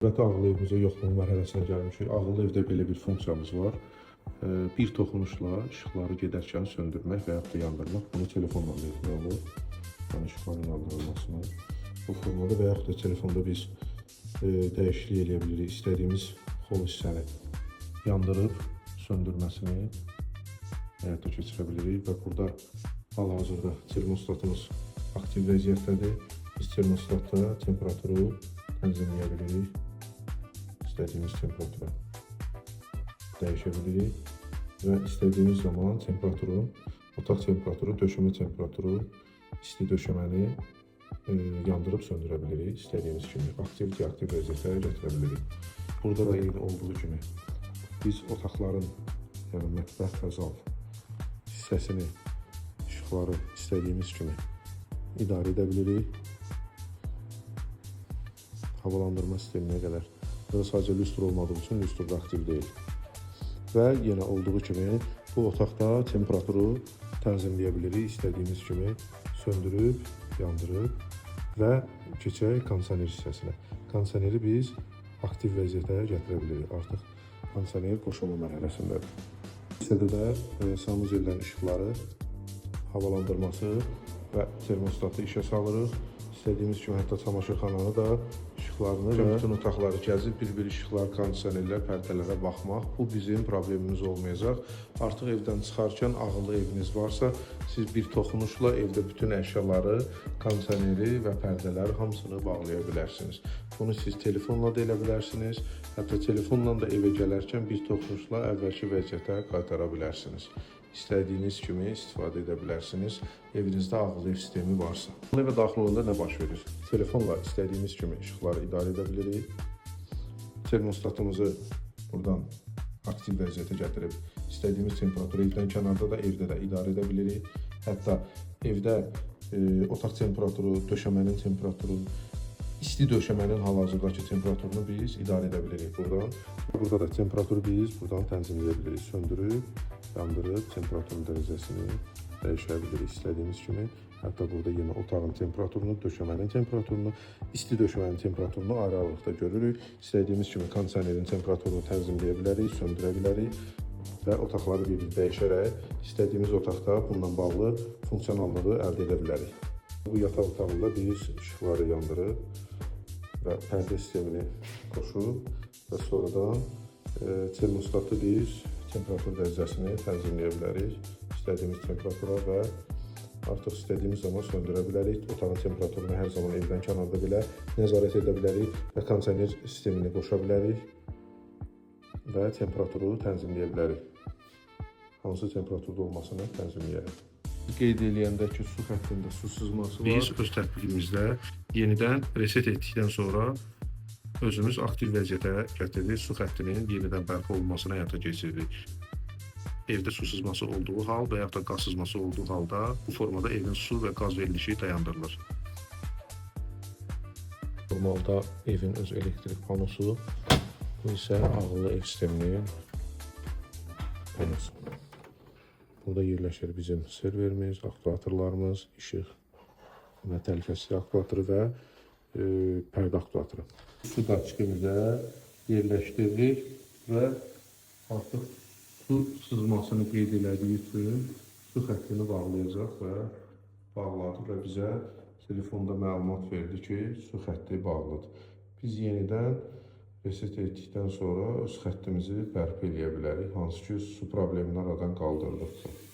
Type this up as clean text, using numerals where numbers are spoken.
Növbəti ağıllı evimizə yoxlama mərhələsinə gəlmişik. Ağıllı evdə belə bir funksiyamız var. Bir toxunuşla işıqları gedərkən söndürmək və yaxud da yandırmaq. Bunu telefonla etmək olur. Yəni işıqların yandırılmasını bu formada və yaxud da telefonda biz dəyişiklik edə bilirik. İstədiyimiz xol hissəni yandırıb söndürməsini həyata keçirə bilirik və burada hal-hazırda termostatımız aktiv vəziyyətdədir. Biz termostatda temperaturu tənzimləyə bilirik. İstədiyimiz temperatura dəyişə bilirik və istədiyimiz zaman temperaturu, otaq temperaturu, döşəmə temperaturu, isti döşəməni yandırıb söndürə bilirik. İstədiyimiz kimi aktiv, deaktiv vəziyyətə gətirə bilirik. Burada da eyni olduğu kimi biz otaqların, yəni mətbəx və zal hissəsini, işıqları istədiyimiz kimi idarə edə bilirik. Havalandırma sisteminə qədər. Burada sadəcə lüstr olmadığı üçün lüstr da aktiv deyil. Və yenə olduğu kimi bu otaqda temperaturu tənzimləyə bilirik. İstədiyimiz kimi söndürüb, yandırıb və keçək kondisioner hissəsinə. Kondisioneri biz aktiv vəziyyətə gətirə bilirik. Artıq kondisioner qoşulma mərhələsindədir. Hissədə də sanuzeldən işıqları, havalandırması və termostatı işə salırıq. İstədiyimiz kimi hətta çamaşırxananı da işıqlarını və bütün otaqları gəzib bir-bir işıqlar, kondisionerlər, pərdələrə baxmaq. Bu bizim problemimiz olmayacaq. Artıq evdən çıxarkən ağıllı eviniz varsa, siz bir toxunuşla evdə bütün əşyaları, kondisioneri və pərdələri hamısını bağlaya bilərsiniz. Bunu siz telefonla da elə bilərsiniz. Hətta telefonla da evə gələrkən bir toxunuşla əvvəlki vəziyyətə qaytara bilərsiniz. İstədiyiniz kimi istifadə edə bilərsiniz, evinizdə ağıllı ev sistemi varsa. Evə daxil olanda nə baş verir? Telefonla istədiyimiz kimi işıqları idarə edə bilirik. Termostatımızı buradan aktiv vəziyyətə gətirib, istədiyimiz temperaturu evdən kənarda da, evdə də idarə edə bilirik. Hətta evdə otaq temperaturu, döşəmənin temperaturu, isti döşəmənin hal-hazırdakı temperaturunu biz idarə edə bilirik buradan. Burada da temperaturu biz buradan tənzimləyə bilirik. Söndürüb, yandırıb temperaturun dərəcəsini dəyişə bilirik istədiyimiz kimi. Hətta burada yenə otağın temperaturunu, döşəmənin temperaturunu, isti döşəmənin temperaturunu ayrı-ayrılıqda görürük. İstədiyimiz kimi kondisionerin temperaturunu tənzimləyə bilərik, söndürə bilərik və otaqları bir-bir dəyişərək istədiyimiz otaqda bununla bağlı funksionallığı əldə edə bilərik. Bu yataq otağında biz işıqları yandırıb və pərdə sistemini qoşub və sonradan termostatı biz temperatur dərəcəsini tənzimləyə bilərik. İstədiyimiz temperatura və artıq istədiyimiz zaman söndürə bilərik. Otağın temperaturunu hər zaman evdən kənarda belə nəzarət edə bilərik və kondisioner sistemini qoşa bilərik və temperaturu tənzimləyə bilərik. Hansı temperaturda olmasını tənzimləyərək. Qeyd eləyəndə ki, su xəttində su sızması var. Biz öz tətbiqimizdə yenidən reset etdikdən sonra özümüz aktiv vəziyyətə gətirdik, su xəttinin yenidən bərpa olunmasına həyata keçiririk. Evdə su sızması olduğu hal və yaxud da qaz sızması olduğu halda bu formada evin su və qaz verilişi dayandırılır. Normalda evin öz elektrik panosu, bu isə ağıllı ev sisteminin panosu. Burada yerləşir bizim serverimiz, aktuatorlarımız, işıq və təhlükəsizlik aktuatoru və pərdə aktuatoru. Su daçkimizə yerləşdirdik və artıq su sızmasını qeyd elədiyi üçün su xəttini bağlayacaq və bağladı və bizə telefonda məlumat verdi ki, su xətti bağlıdır. Biz yenidən reset etdikdən sonra öz xəttimizi bərpa eləyə bilərik, hansı ki, su problemini aradan qaldırdıqdır.